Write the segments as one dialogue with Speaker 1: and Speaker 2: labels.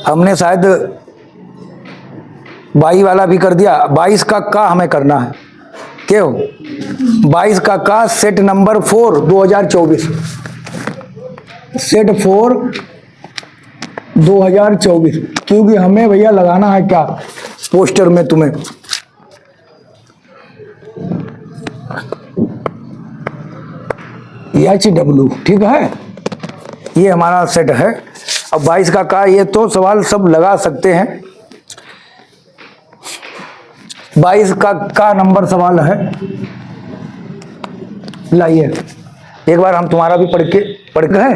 Speaker 1: हमने शायद 22 वाला भी कर दिया। 22 का हमें करना है क्यों? 22 का सेट नंबर 4 2024, सेट 4 2024, क्योंकि हमें भैया लगाना है क्या पोस्टर में तुम्हें। HW, ठीक है, ये हमारा सेट है। अब 22 का ये तो सवाल सब लगा सकते हैं। 22 का नंबर सवाल है, लाइए एक बार हम तुम्हारा भी पढ़ के है।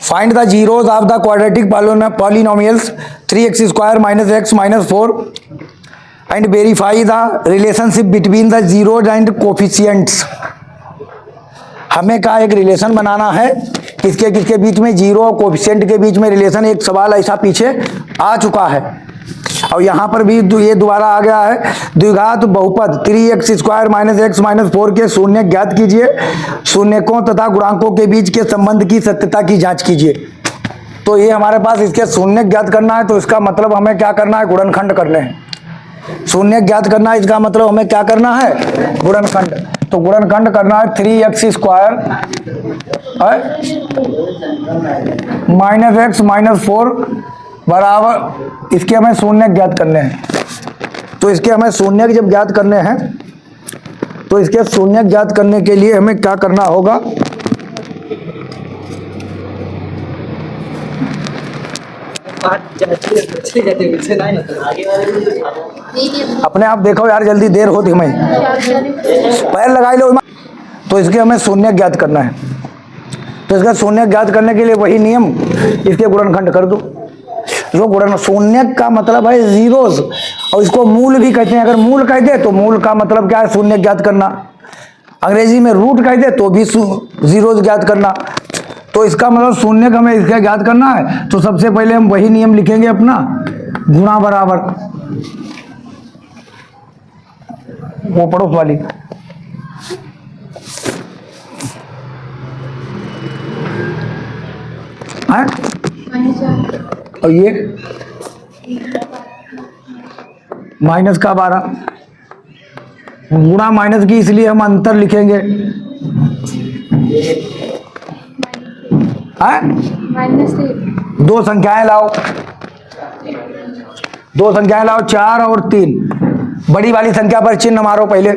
Speaker 1: Find the zeros of the quadratic polynomials 3x² - x - 4 and verify the relationship between the zeros and coefficients. हमें का एक रिलेशन बनाना है, किसके किसके बीच में, जीरो और कोफिशिएंट के बीच में रिलेशन। एक सवाल ऐसा पीछे आ चुका है और यहाँ पर भी ये दोबारा आ गया है। द्विघात बहुपद 3x² - x - 4 के शून्य ज्ञात कीजिए, शून्यकों तथा गुणांकों के बीच के संबंध की सत्यता की जांच कीजिए। तो ये हमारे पास इसके शून्य ज्ञात करना है, तो इसका मतलब हमें क्या करना है, गुणनखंड करने हैं। शून्य ज्ञात करना है, इसका मतलब हमें क्या करना है, गुणनखंड। तो गुणनखंड करना है 3x² - x - 4 बराबर, इसके हमें शून्य ज्ञात करने हैं। तो इसके हमें शून्य जब ज्ञात करने हैं, तो इसके शून्य ज्ञात करने के लिए हमें क्या करना होगा, अपने आप देखो यार, जल्दी देर होती हमें, पैर लगा लो। तो इसके हमें शून्य ज्ञात करना है, तो इसका शून्य ज्ञात करने के लिए वही नियम, इसके गुणनखंड कर दो। जो गुणन, शून्य का मतलब है जीरोस, और इसको मूल भी कहते हैं। अगर मूल कह दे तो मूल का मतलब क्या है, शून्य ज्ञात करना। अंग्रेजी में रूट कह दे तो भी जीरोस ज्ञात करना। तो इसका मतलब शून्य का हमें इसका ज्ञात करना है, तो सबसे पहले हम वही नियम लिखेंगे अपना, गुणा बराबर, वो पड़ोस वाली, है? और ये माइनस का 12 गुणा माइनस की, इसलिए हम अंतर लिखेंगे, है? दो संख्याएं लाओ, 4 और 3। बड़ी वाली संख्या पर चिन्ह मारो पहले,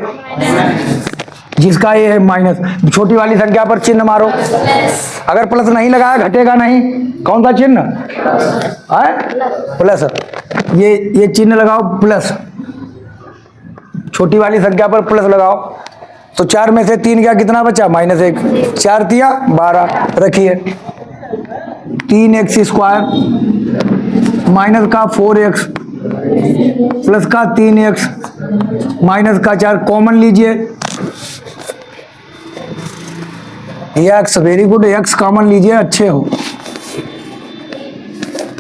Speaker 1: जिसका ये है माइनस। छोटी वाली संख्या पर चिन्ह मारो, अगर प्लस नहीं लगाया घटेगा नहीं। कौन सा चिन्ह है, प्लस। ये चिन्ह लगाओ प्लस, छोटी वाली संख्या पर प्लस लगाओ। तो 4 में से 3 गया, कितना बचा, -1। 4 तिया 12, रखिए 3x² माइनस का 4x प्लस का 3x माइनस का 4 कॉमन लीजिए, x, very good, x common लीजिए, अच्छे हो।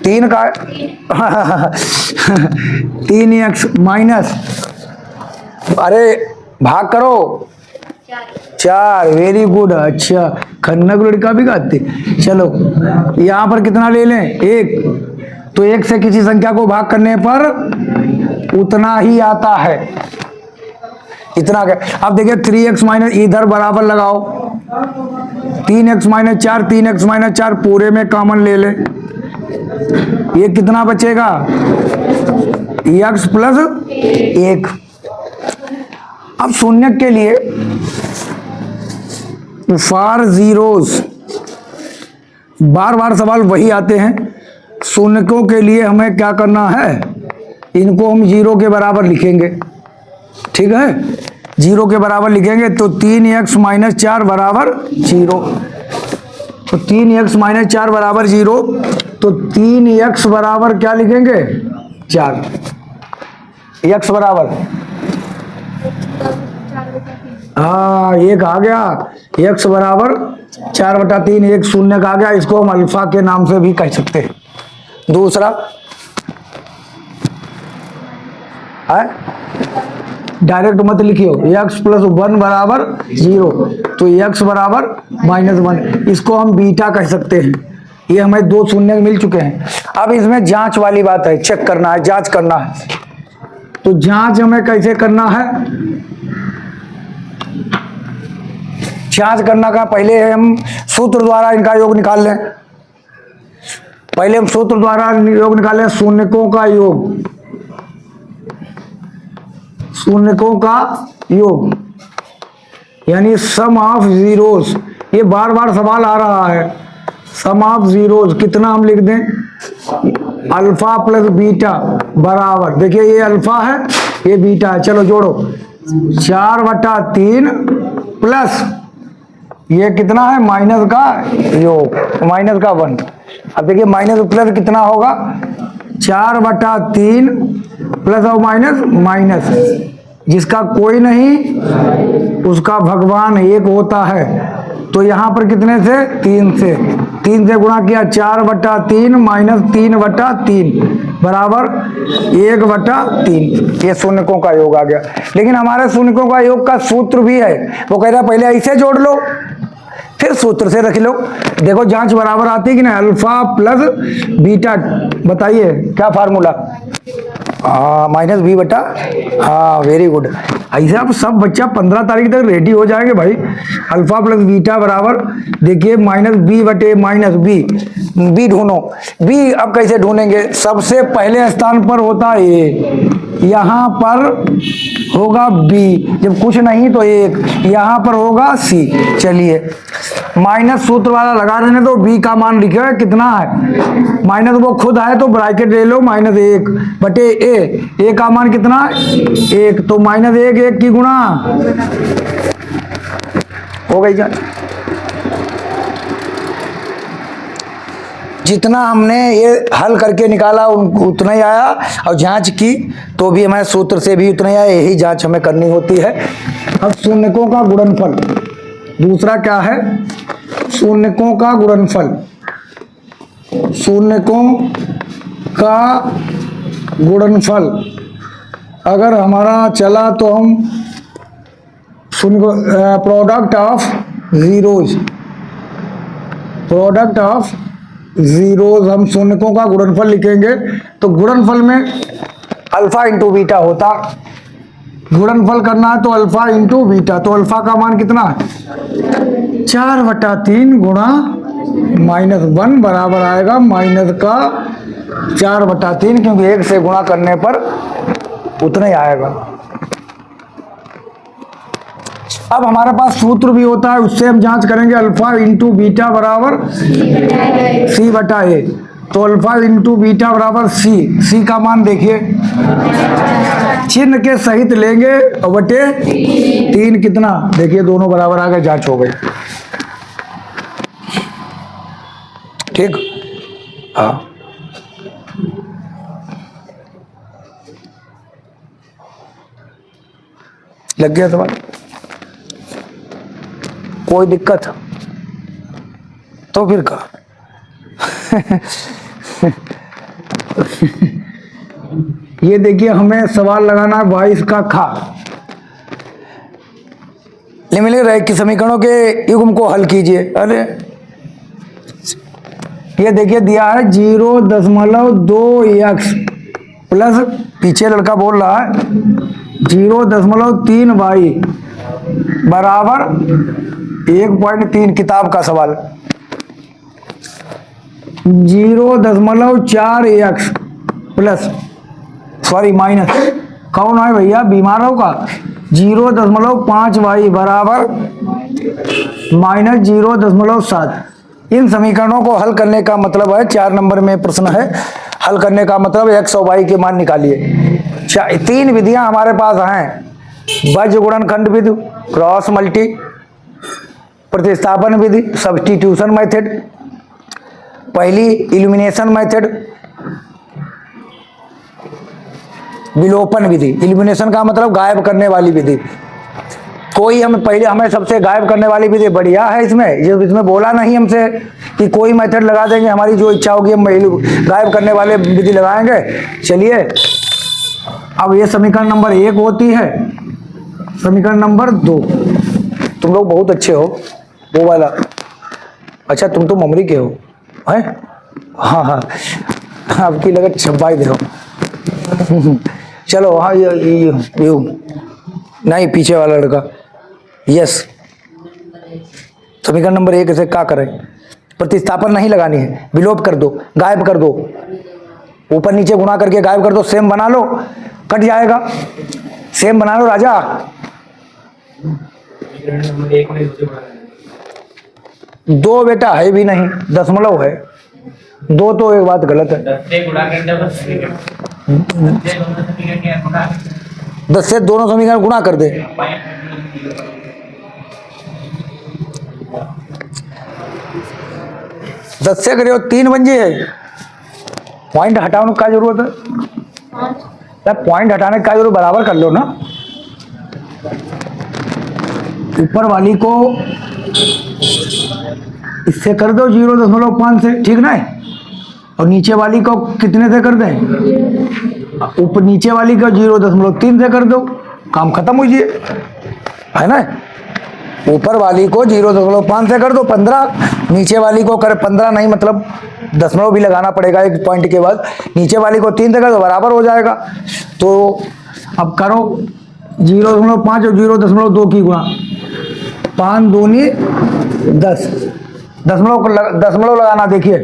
Speaker 1: 3 का 3x माइनस, अरे भाग करो, 4, वेरी गुड, अच्छा खन्ना को लड़का भी गाते। चलो यहाँ पर कितना ले लें, 1। तो 1 से किसी संख्या को भाग करने पर उतना ही आता है, इतना क्या। अब देखिए 3x माइनस, इधर बराबर लगाओ, 3x - 4, 3x - 4 पूरे में कॉमन ले ले, ये कितना बचेगा, x + 1। अब शून्य के लिए फॉर जीरोस, बार बार सवाल वही आते हैं। शून्यकों के लिए हमें क्या करना है, इनको हम 0 के बराबर लिखेंगे, ठीक है, 0 के बराबर लिखेंगे। तो 3x - 4 बराबर 0, तो 3x - 4 बराबर 0, तो 3x बराबर क्या लिखेंगे, 4। x बराबर, हाँ, 1 आ गया, x बराबर 4/3, एक शून्य का आ गया। इसको हम अल्फा के नाम से भी कह सकते हैं। दूसरा है, डायरेक्ट मत लिखियो, x + 1 बराबर 0, तो x बराबर -1, इसको हम बीटा कह सकते हैं। ये हमें 2 शून्य मिल चुके हैं। अब इसमें जांच वाली बात है, चेक करना है, जांच करना है। तो जांच हमें कैसे करना है? जांच करना का पहले हम सूत्र द्वारा इनका योग निकाल लें। पहले हम सूत्र द्वारा योग निकालें, शून्यकों का योग, शून्यकों का योग यानी सम ऑफ जीरोस। ये बार बार सवाल आ रहा है, सम ऑफ जीरोस कितना हम लिख दें? अल्फा प्लस बीटा बराबर, देखिए ये अल्फा है ये बीटा है, चलो जोड़ो 4/3 प्लस ये कितना है माइनस का योग, माइनस का 1। अब देखिए माइनस प्लस कितना होगा 4/3 प्लस और माइनस माइनस, जिसका कोई नहीं उसका भगवान एक होता है। तो यहाँ पर कितने से 3 से गुणा किया 4/3 माइनस 3/3 बराबर 1/3। ये शून्यकों का योग आ गया। लेकिन हमारे शून्यकों का योग का सूत्र भी है, वो कह रहा है पहले ऐसे जोड़ लो फिर सूत्र से रख लो। देखो जांच बराबर आती है कि नहीं, अल्फा प्लस बीटा, बताइए क्या फार्मूला? माइनस बी बटा, हाँ वेरी गुड। ऐसे आप सब बच्चा 15 तारीख तक रेडी हो जाएंगे भाई। अल्फा प्लस बीटा बराबर, देखिए माइनस बी बटे माइनस बी, बी ढूंढो। बी अब कैसे ढूंढेंगे? सबसे पहले स्थान पर होता है ए, यहाँ पर होगा बी, जब कुछ नहीं तो 1, यहाँ पर होगा सी। चलिए माइनस सूत्र वाला लगा देने तो बी का मान लिखा कितना है, माइनस वो खुद है तो ब्रैकेट ले लो -1 बटे ए का मान कितना 1, तो -1 की गुणा हो गई जांच। जितना हमने ये हल करके निकाला उतना ही आया, और जांच की तो भी हमें सूत्र से भी उतना ही आया। यही जांच हमें करनी होती है। अब शून्यकों का गुणनफल, दूसरा क्या है? शून्यकों का गुणनफल। शून्यकों का गुणनफल अगर हमारा चला तो हम product of zeros, product of zeros हम शून्यकों का गुणनफल लिखेंगे। तो गुणनफल में अल्फा इंटू बीटा होता, गुणनफल करना है तो अल्फा इंटू बीटा, तो अल्फा का मान कितना है 4/3 गुणा -1 बराबर आएगा माइनस का 4/3, क्योंकि 1 से गुणा करने पर उतना ही आएगा। अब हमारे पास सूत्र भी होता है, उससे हम जांच करेंगे। अल्फा इंटू बीटा बराबर c/a, तो अल्फा इंटू बीटा बराबर सी का मान देखिए चिन्ह के सहित लेंगे बटे 3 कितना, देखिए दोनों बराबर आ गए, जांच हो गई। ठीक, हाँ लग गया सवाल? कोई दिक्कत तो फिर कहा ये देखिए हमें सवाल लगाना है 22 का खा। निम्नलिखित की समीकरणों के युग्म को हल कीजिए। अरे ये देखिए दिया है 0.2x प्लस, पीछे लड़का बोल रहा है 0.3y बराबर 1.3, किताब का सवाल। 0.4x प्लस, सॉरी माइनस, कौन है भैया बीमार होगा, 0.5y बराबर -0.7। इन समीकरणों को हल करने का मतलब है, 4 नंबर में प्रश्न है, हल करने का मतलब x और y के मान निकालिए। 3 विधियां हमारे पास हैं, बज गुणनखंड विधि, क्रॉस मल्टी, प्रतिस्थापन विधि, सब्स्टिट्यूशन मेथड, पहली इल्यूमिनेशन मेथड, विलोपन विधि। इल्यूमिनेशन का मतलब गायब करने वाली विधि। कोई हम पहले हमें सबसे गायब करने वाली विधि बढ़िया है इसमें, जो इसमें बोला नहीं हमसे कि कोई मेथड लगा देंगे, हमारी जो इच्छा होगी हम गायब करने वाले विधि लगाएंगे। चलिए अब ये समीकरण नंबर 1 होती है, समीकरण नंबर 2, तुम लोग बहुत अच्छे हो, वो वाला, अच्छा तुम तो मेमोरी के हो, है। हाँ हाँ, आपकी लगत छब्बाई दे चलो। हाँ ये नहीं, पीछे वाला लड़का। यस, समीकरण नंबर 1 से क्या करें? प्रतिस्थापन नहीं लगानी है, विलोप कर दो, गायब कर दो, ऊपर नीचे गुणा करके गायब कर दो, सेम बना लो, कट जाएगा। सेम बना लो राजा। दो बेटा है भी नहीं, दशमलव है, दो तो एक बात गलत है। 10 से दोनों समीकरण गुणा कर दे। दस से करियो 3 बन जाए। पॉइंट हटाने का जरूरत है, पॉइंट हटाने का जरूरत, बराबर कर लो ना। ऊपर वाली को इससे कर दो 0.5 से, ठीक ना है? और नीचे वाली को कितने से कर दें? ऊपर नीचे वाली को 0.3 से कर दो, काम खत्म हो जाए, है ना? ऊपर वाली को 0.5 से कर दो 15, नीचे वाली को कर 15 नहीं, मतलब दशमलव भी लगाना पड़ेगा एक पॉइंट के बाद। नीचे वाली को 3 से कर दो, बराबर हो जाएगा। तो अब करो 0.5 और 0.2 की गुणा, 5 दूनी 10, दशमलव लगाना। देखिए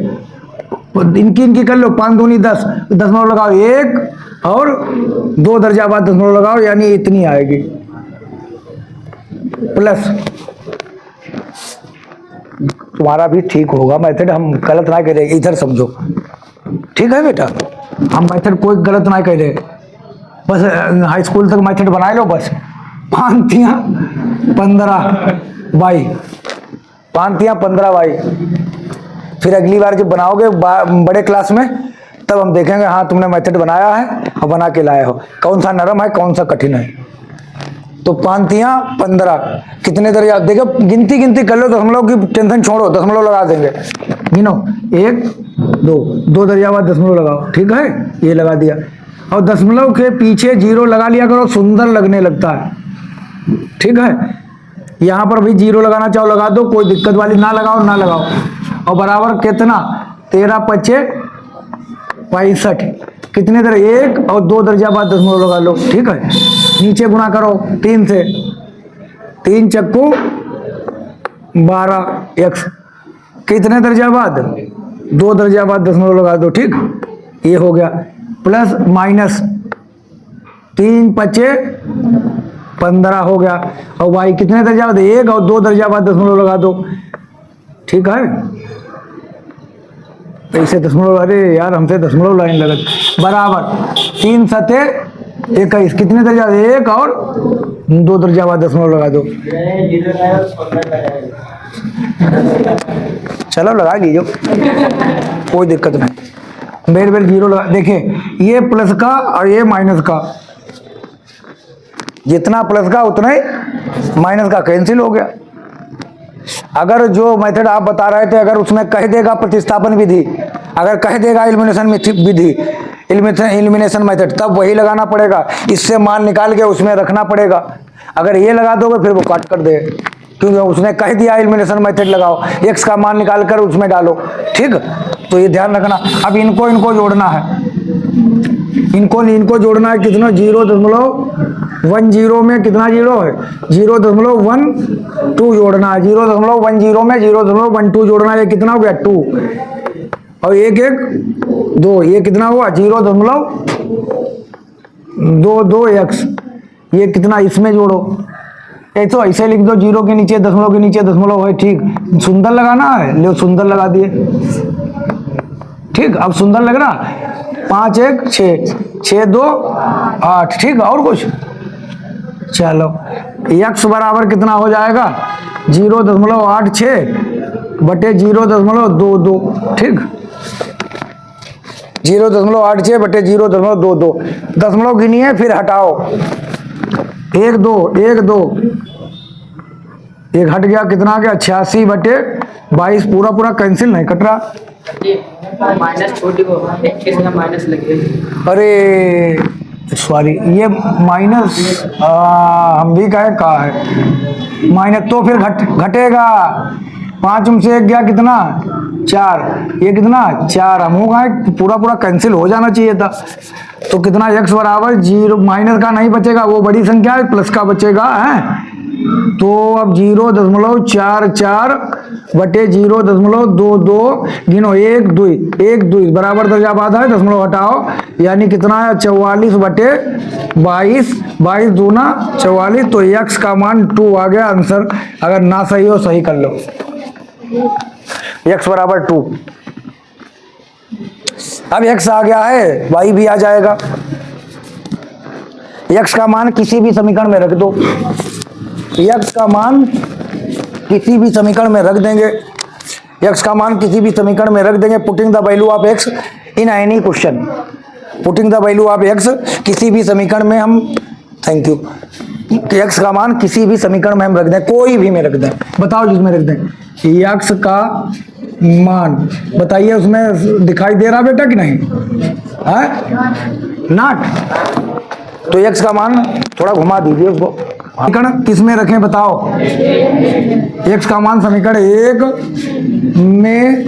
Speaker 1: इनकी कर लो, 5 दूनी 10, दशमलव लगाओ 1 और 2 दर्जा बाद दशमलव लगाओ, यानी इतनी आएगी प्लस। तुम्हारा भी ठीक होगा मेथड, हम गलत ना करें, इधर समझो, ठीक है बेटा? हम मेथड कोई गलत ना करें, बस हाई स्कूल तक मेथड बना लो बस। 5 तियां 15 बाई, 5 तियां 15 बाई। फिर अगली बार जब बनाओगे बड़े क्लास में, तब हम देखेंगे हाँ तुमने मेथड बनाया है और बना के लाए हो, कौन सा नरम है कौन सा कठिन है। तो 5 तियां 15 कितने दर्जा? देखो गिनती कर लो, दशमलव की टेंशन छोड़ो, दशमलव लगा देंगे। गिनो 1 2 दर्जा बाद दशमलव लगाओ, ठीक है? ये लगा दिया, और दशमलव के पीछे 0 लगा लिया करो, सुंदर लगने लगता है, ठीक है? यहाँ पर भी 0 लगाना चाहो लगा दो, कोई दिक्कत वाली, ना लगाओ। और बराबर कितना? 13 5 65, कितने दर्जा? 1 और 2 दर्जा बाद दशमलव लगा लो, ठीक है? नीचे गुणा करो 3 से, 3 चक्कू 12 x, कितने दर्जा बाद? 2 दर्जा बाद दशमलव लगा दो, ठीक? ये हो गया, प्लस माइनस 3 5 15 हो गया, और y कितने दर्जा बाद? 1 और 2 दर्जा बाद दशमलव लगा दो, ठीक है? ऐसे दशमलव, अरे यार हमसे दशमलव लाइन लगत, बराबर 3 7 21, कितने दर्जा? 1 और 2 दर्जा बाद दशमलव लगा दो। चलो लगा लीजिए, कोई दिक्कत नहीं। बेर 0 लगा। देखिए ये प्लस का और ये माइनस का, जितना प्लस का उतना ही माइनस का कैंसिल हो गया। अगर जो मेथड आप बता रहे थे, अगर उसमें कह देगा प्रतिस्थापन विधि, अगर कह देगा एलिमिनेशन विधि, एलिमिनेशन मेथड, तब वही लगाना पड़ेगा। इससे मान निकाल के उसमें रखना पड़ेगा। अगर ये लगा दोगे फिर वो काट कर दे, क्योंकि उसने कह दिया एलिमिनेशन मेथड लगाओ, x का मान निकाल कर उसमें डालो, ठीक? तो ये ध्यान रखना। अब इनको जोड़ना है, इनको जोड़ना है। कितना? 0.10 में कितना 0 है? 0.12 जोड़ना है। 0.10 में 0.12 जोड़ना है, ये कितना हो गया? 2 और 1 1 2, ये कितना हुआ? 0.22x, ये कितना? इसमें जोड़ो, तो ऐसे लिख दो, 0 के नीचे दशमलव के नीचे दशमलव है, ठीक? सुंदर लगाना है, ले सुंदर लगा दिए, ठीक? अब सुंदर लग रहा, 5 1 6 6 2 8, ठीक? और कुछ? चलो x बराबर कितना हो जाएगा? 0.86 बटे 0.22, ठीक? 0.86 बटे 0.22, दशमलव गिनिए फिर हटाओ, 1 2 1 2, एक हट गया, कितना आ गया? 86 बटे 22, पूरा कैंसिल नहीं कट रहा।
Speaker 2: माइनस छोटी को 21 का माइनस लगे।
Speaker 1: अरे सॉरी, ये माइनस हम भी कहा है माइनस, तो फिर घटेगा। 5 में से 1 गया, कितना? 4, ये कितना 4, हम होगा पूरा पूरा कैंसिल हो जाना चाहिए था। तो कितना x बराबर 0, माइनस का नहीं बचेगा, वो बड़ी संख्या है, प्लस का बचेगा है। तो अब 0.44 बटे 0.22 गिनो, 1 2 1 2 बराबर दर्जा बाधा है, दशमलव हटाओ, यानी कितना है 44 बटे 22, 22 दूना 44। तो x का मान 2 आ गया आंसर। अगर ना सही हो सही कर लो, x बराबर 2। अब x आ गया है, y भी आ जाएगा। x का मान किसी भी समीकरण में रख दो, x का मान किसी भी समीकरण में रख देंगे, x का मान किसी भी समीकरण में रख देंगे। Putting the value of x in any question, putting the value of x किसी भी समीकरण में हम, थैंक यू, x का मान किसी भी समीकरण में हम रख दें, कोई भी में रख दें, बताओ जिसमें रख दें। x का मान बताइए, उसमें दिखाई दे रहा बेटा कि नहीं है? नॉट। तो x का मान थोड़ा घुमा दीजिए उसको, समीकरण किस में रखें बताओ। x का मान समीकरण 1 में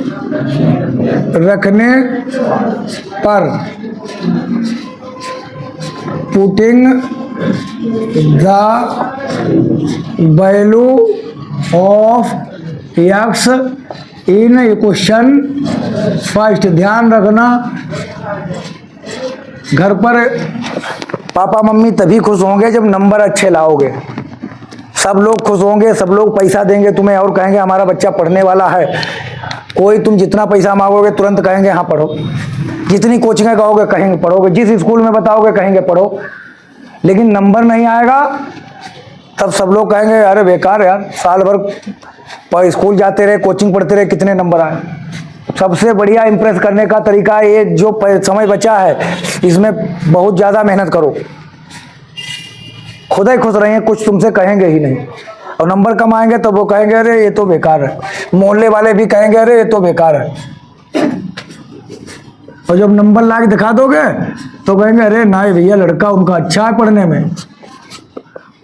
Speaker 1: रखने पर putting the value of x in equation first. ध्यान रखना, घर पर पापा मम्मी तभी खुश होंगे जब नंबर अच्छे लाओगे। सब लोग खुश होंगे, सब लोग पैसा देंगे तुम्हें और कहेंगे हमारा बच्चा पढ़ने वाला है। कोई तुम जितना पैसा मांगोगे तुरंत कहेंगे हाँ पढ़ो, जितनी कोचिंग कहोगे कहेंगे पढ़ोगे, जिस स्कूल में बताओगे कहेंगे पढ़ो। लेकिन नंबर नहीं आएगा तब सब लोग कहेंगे अरे बेकार यार, साल भर पर स्कूल जाते रहे, कोचिंग पढ़ते रहे, कितने नंबर आए। सबसे बढ़िया इंप्रेस करने का तरीका ये, जो समय बचा है इसमें बहुत ज़्यादा मेहनत करो, खुद ही खुश रहेंगे, कुछ तुमसे कहेंगे ही नहीं। और नंबर कम आएंगे तो वो कहेंगे अरे ये तो बेकार है, मोहल्ले वाले भी कहेंगे अरे ये तो बेकार है। और जब नंबर ला के दिखा दोगे तो कहेंगे अरे ना भैया लड़का उनका अच्छा है पढ़ने में।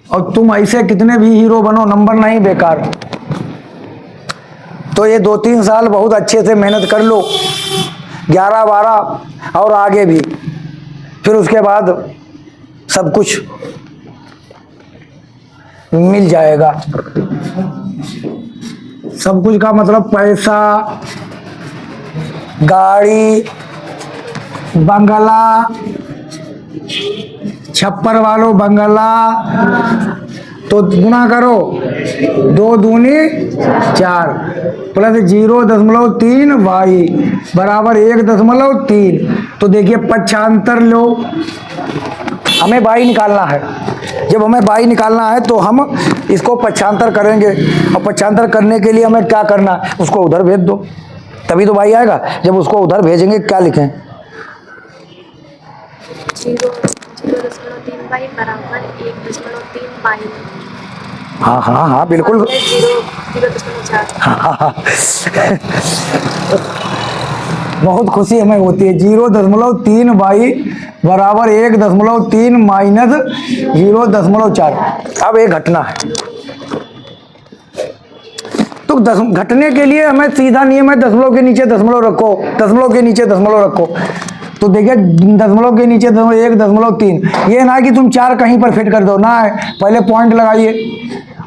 Speaker 1: और तुम ऐसे कितने भी हीरो बनो, नंबर नहीं, बेकार। तो ये 2-3 साल बहुत अच्छे से मेहनत कर लो, 11-12 और आगे भी, फिर उसके बाद सब कुछ मिल जाएगा। सब कुछ का मतलब पैसा, गाड़ी, बंगला, छप्पर वालों बंगला। तो गुना करो, 2 दूनी 4 प्लस 0.3 y बराबर 1.3। तो देखिए पक्षांतर लो, हमें y निकालना है। जब हमें y निकालना है तो हम इसको पक्षांतर करेंगे, और पक्षांतर करने के लिए हमें क्या करना है, उसको उधर भेज दो, तभी तो y आएगा। जब उसको उधर भेजेंगे क्या लिखें,
Speaker 3: 0.3 y बराबर 1.3 y।
Speaker 1: हाँ हाँ हाँ बिल्कुल,
Speaker 3: 0.4।
Speaker 1: हाँ। बहुत खुशी हमें होती है। 0.3 y बराबर 1.3 माइनस 0.4। अब एक घटना है, तो घटने के लिए हमें सीधा नियम है दशमलव के नीचे दशमलव रखो, दशमलव के नीचे दशमलव रखो। तो देखिए दशमलव के नीचे 1.3, ये ना कि तुम 4 कहीं पर फिट कर दो, ना है, पहले पॉइंट लगाइए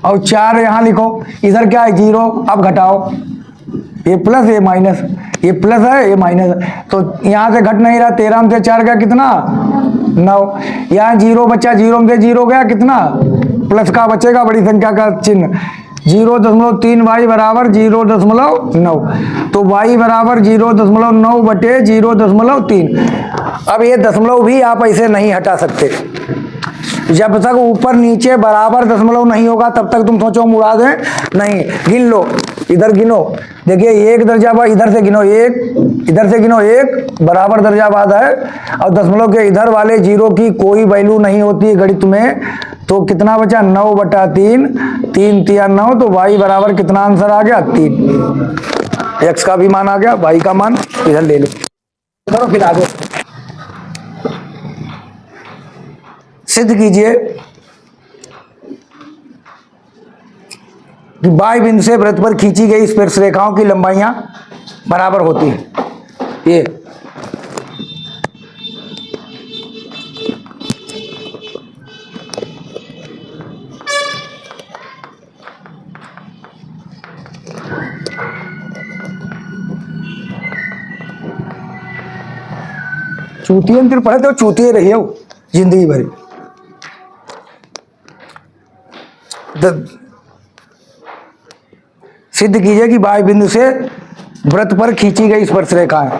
Speaker 1: और 4 यहाँ लिखो। इधर क्या है 0, अब घटाओ, ये प्लस ये माइनस, ये प्लस है ये माइनस है, तो यहाँ से घट नहीं रहा। 13 में से 4 गया कितना 9, यहाँ 0 बचा, 0 में से 0 गया कितना, प्लस का बचेगा बड़ी संख्या का चिन्ह। 0.3 y बराबर 0.9, तो y बराबर 0.9 बटे 0.3। अब ये दशमलव भी आप ऐसे नहीं हटा सकते, जब तक ऊपर नीचे बराबर दशमलव नहीं होगा तब तक तुम सोचो मुड़ा दें, नहीं। गिन लो, इधर गिनो, देखिए 1 दर्जा बाद इधर से गिनो 1, इधर से गिनो 1 बराबर दर्जा बाद है, और दशमलव के इधर वाले 0 की कोई वैल्यू नहीं होती है गणित में। तो कितना बचा 9/3, 3 3 9, तो y बराबर कितना आंसर आ गया 3। x का भी मान आ गया, y का मान इधर ले लो, करो फिर आगे सिद्ध कीजिए। कि बाई बिंदु से वृत्त पर खींची गई स्पर्श रेखाओं की लंबाइयां बराबर होती है। ये चूतिए में पढ़े तो चूतिए रही हो जिंदगी भर। सिद्ध कीजिए कि बाह्य बिंदु से वृत्त पर खींची गई स्पर्श रेखाएं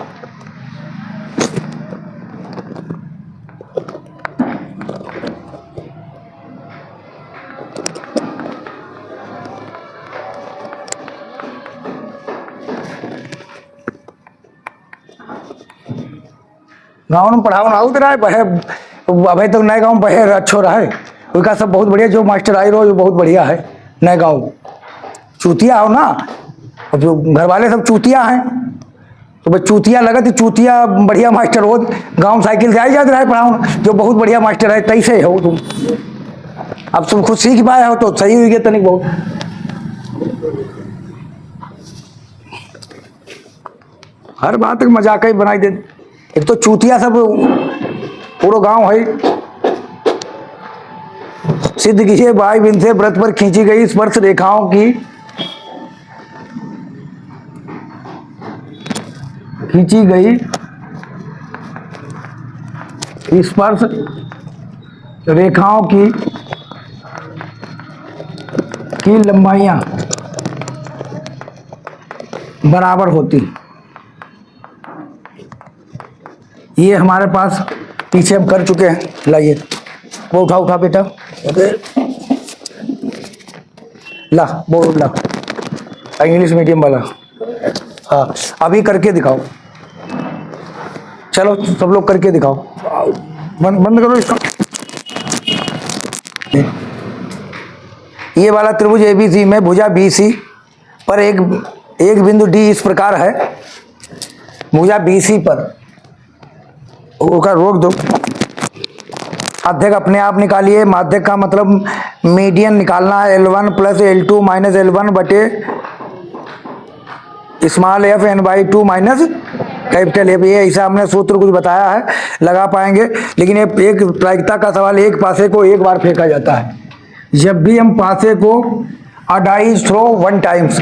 Speaker 1: गाँव में पढ़ाओ ना उतरा है बहे अभी तक नए गाँव में बहे अच्छो रहा है उसका सब बहुत बढ़िया। जो मास्टर आई रहो जो बहुत बढ़िया है नए गाँव। चूतिया हो ना, अब जो घर वाले सब चूतिया हैं तो भाई चूतिया लगा तो चूतिया बढ़िया मास्टर हो गाँव साइकिल से आई जाते रहे पढ़ाओ जो बहुत बढ़िया मास्टर है तई से हो तुम। अब तुम खुद सीख पाए हो तो सही हुई गया तनिक बहुत। हर बात का मजाक ही बनाई दे। एक तो चूतिया सब पूरा गांव है। सिद्ध कीजिए बाह्य बिंदु से वृत्त पर खींची गई स्पर्श रेखाओं की स्पर्श रेखाओं की लंबाइयां बराबर होती। ये हमारे पास पीछे हम कर चुके हैं। लाइए वो उठा बेटा ला वो ला इंग्लिश मीडियम वाला। हाँ अभी करके दिखाओ। चलो सब लोग करके दिखाओ। बंद करो इसको। ये वाला त्रिभुज ABC में भुजा BC पर एक बिंदु D इस प्रकार है। भुजा BC पर उसका रोक दो। माध्यक अपने आप निकालिए। माध्यक का मतलब मीडियन निकालना है। L1 plus L2 minus L1 बटे small f n/2 minus capital F। ये ऐसा हमने सूत्र कुछ बताया है, लगा पाएंगे। लेकिन ये एक प्रायिकता का सवाल। एक पासे को एक बार फेंका जाता है। जब भी हम पासे को अ डाई थ्रो 1 टाइम्स,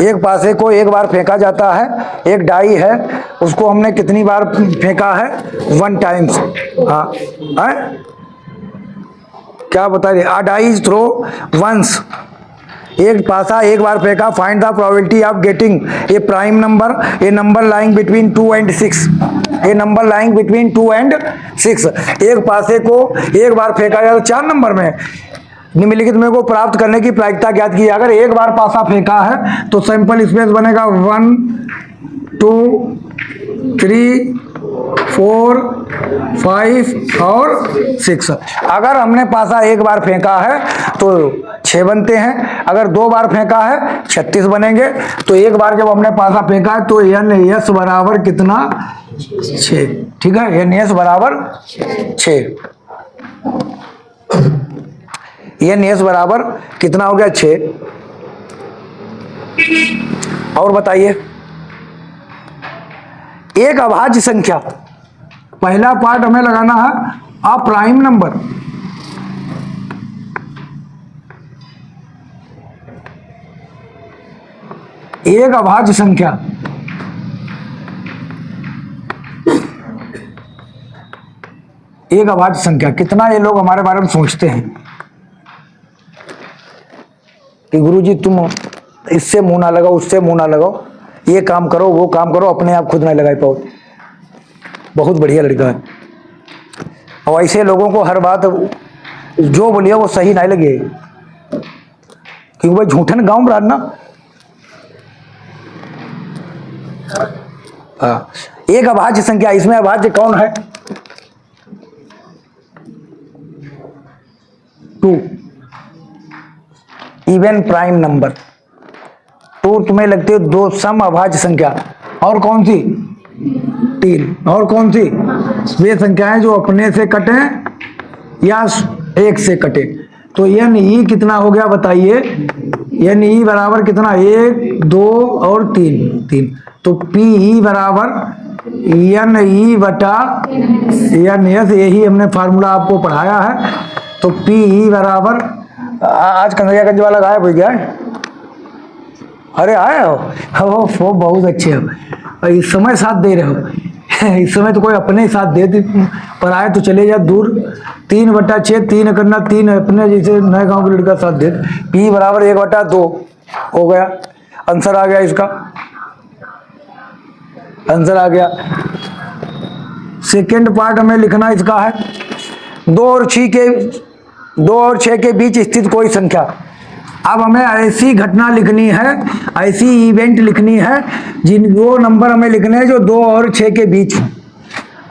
Speaker 1: एक पासे को एक बार फेंका जाता है। एक डाई है उसको हमने कितनी बार फेंका है? 1 टाइम्स। हाँ क्या बता रहे? अ डाई थ्रो वंस, एक पासा एक बार फेंका। Find the probability of getting a prime number, A number lying between 2 and 6, A number lying between 2 and 6। एक पासे को एक बार फेंका जाए तो 4 नंबर में निम्नलिखित में को प्राप्त करने की प्रायिकता ज्ञात की। अगर एक बार पासा फेंका है तो सैंपल स्पेस बनेगा 1 2 3 4 5 और 6। अगर हमने पासा एक बार फेंका है तो 6 बनते हैं। अगर 2 बार फेंका है 36 बनेंगे। तो एक बार जब हमने पासा फेंका है तो NS बराबर कितना? 6। ठीक है, NS बराबर 6। NS बराबर कितना हो गया? 6। और बताइए एक अभाज्य संख्या। पहला पार्ट हमें लगाना है अप्राइम नंबर। एक अभाज्य संख्या कितना ये लोग हमारे बारे में सोचते हैं कि गुरुजी तुम इससे मुंह ना लगाओ, उससे मुंह ना लगाओ, ये काम करो वो काम करो, अपने आप खुद नहीं लगाई पाओ। बहुत बढ़िया लड़का है। और ऐसे लोगों को हर बात जो बोलिए वो सही नहीं लगे, क्योंकि भाई झूठन गाँव में रहना। हाँ, एक अभाज्य संख्या। इसमें अभाज्य कौन है? 2 इवन प्राइम नंबर। 2 तुम्हें लगती है 2 सम अभाज्य संख्या। और कौन सी? 3। और कौन सी? वे संख्याएं जो अपने से कटे या एक से कटे। तो ये कितना हो गया बताइए? एन ई बराबर कितना, 1 2 और 3, तो पी ई बराबर एन ई बटा एन एस, यही हमने फार्मूला आपको पढ़ाया है। तो पी ई बराबर, आज कन्हैयागंज वाला गायब हो गया है, अरे आए हो वो बहुत अच्छे हो, इस समय साथ दे रहे हो इस समय तो कोई अपने ही साथ दे पर आए तो चले जाए दूर। 3/6, 3 करना, 3 अपने जैसे नए गांव के लड़का साथ दे। पी बराबर 1/2 हो गया, आंसर आ गया, इसका आंसर आ गया। सेकेंड पार्ट हमें लिखना इसका है, 2 और 6 के बीच स्थित कोई संख्या। अब हमें ऐसी घटना लिखनी है, ऐसी इवेंट लिखनी है जिन 2 नंबर हमें लिखने हैं जो 2 और 6 के बीच।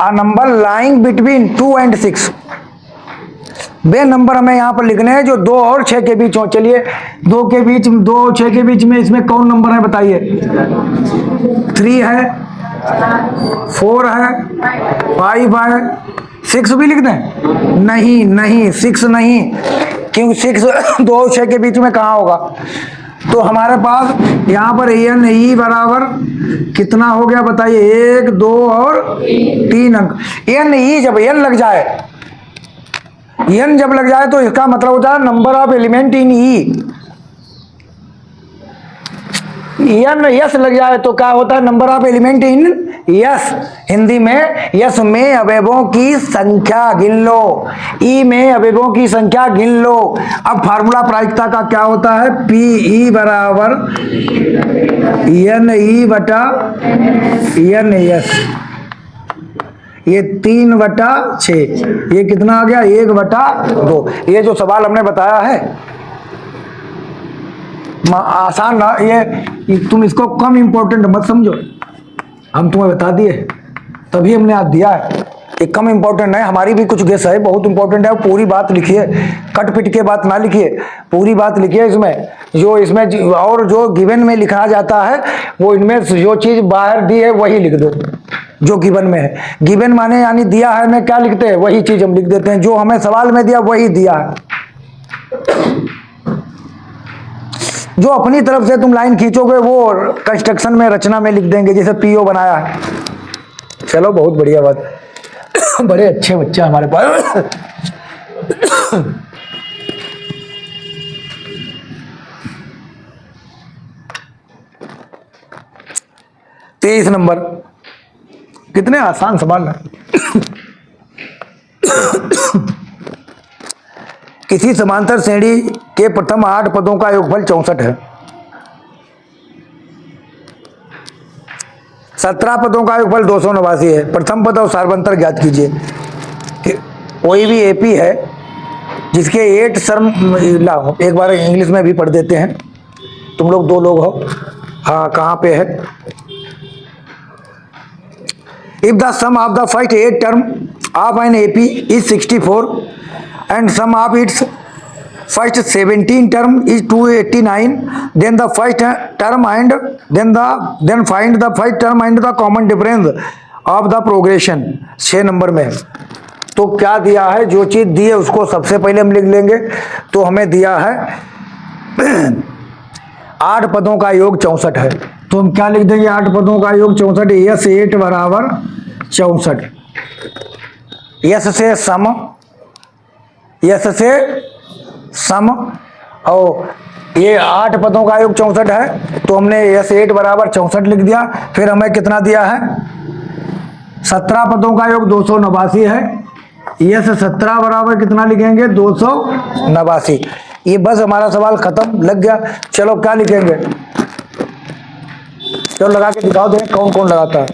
Speaker 1: A number lying between 2 and 6, वे नंबर हमें यहाँ पर लिखने हैं जो 2 और 6 के बीच हो। चलिए 2 के बीच, 2 और 6 के बीच में इसमें कौन नंबर है बताइए? 3 है, 4 है, 5 है, 6 भी लिख दें? नहीं 6 नहीं, क्योंकि 6 2 और 6 के बीच में कहाँ होगा। तो हमारे पास यहाँ पर एन ई बराबर कितना हो गया बताइए? 1 2 और 3 अंक। एन ई जब एन लग जाए, एन जब लग जाए तो इसका मतलब होता है number of element in E. N S लग जाए तो क्या होता है? Number of element in S. Hindi में यस में अवयवों की संख्या गिन लो, ई में अवयवों की संख्या गिन लो। अब फार्मूला प्रायिकता का क्या होता है? पी ई बराबर एन ई बटा एन यस, ये 3/6, ये कितना आ गया? 1/2। ये जो सवाल हमने बताया है आसान ना, ये तुम इसको कम इंपॉर्टेंट मत समझो, हम तुम्हें बता दिए तभी हमने आज दिया है। ये कम इंपॉर्टेंट है, हमारी भी कुछ गेस है, बहुत इंपॉर्टेंट है। पूरी बात लिखिए, कट पिट के बात ना लिखिए, पूरी बात लिखिए इसमें। जो इसमें और जो गिवन में लिखा जाता है वो इनमें जो चीज बाहर दी है वही लिख दो जो गिवन में है। गिवन माने यानी दिया है में क्या लिखते हैं? वही चीज हम लिख देते हैं, जो हमें सवाल में दिया वही दिया है। जो अपनी तरफ से तुम लाइन खींचोगे वो कंस्ट्रक्शन में, रचना में लिख देंगे, जैसे पीओ बनाया है। चलो बहुत बढ़िया बात बड़े अच्छे बच्चे हमारे पास। 23 नंबर, कितने आसान सवाल है। किसी समांतर श्रेणी के प्रथम 8 पदों का योगफल 64 है। 17 पदों का योगफल 289 है। प्रथम पद और सार्वंतर ज्ञात कीजिए। कोई भी एपी है जिसके 8 सर्म, एक बार इंग्लिश में भी पढ़ देते हैं, तुम लोग 2 लोग हो। हाँ कहाँ पे है? If the sum of the first 8 term of an AP is 64 and sum of its first 17 term is 289, then the first term and then find the first term and the common difference of the progression। 6 number में तो क्या दिया है? जो चीज दी है उसको सबसे पहले हम लिख लेंगे। तो हमें दिया है 8 पदों का योग 64 है, तो हम क्या लिख देंगे? 8 पदों का योग 64, यस 8 बराबर 64। यस से सम, यस से सम, और ये 8 पदों का योग 64 है, तो हमने यस 8 बराबर 64 लिख दिया। फिर हमें कितना दिया है? 17 पदों का योग 289 है। यस 17 बराबर कितना लिखेंगे? 289। ये बस हमारा सवाल खत्म, लग गया। चलो क्या लिखेंगे? चलो लगा के दिखाओ, दें कौन कौन लगाता है।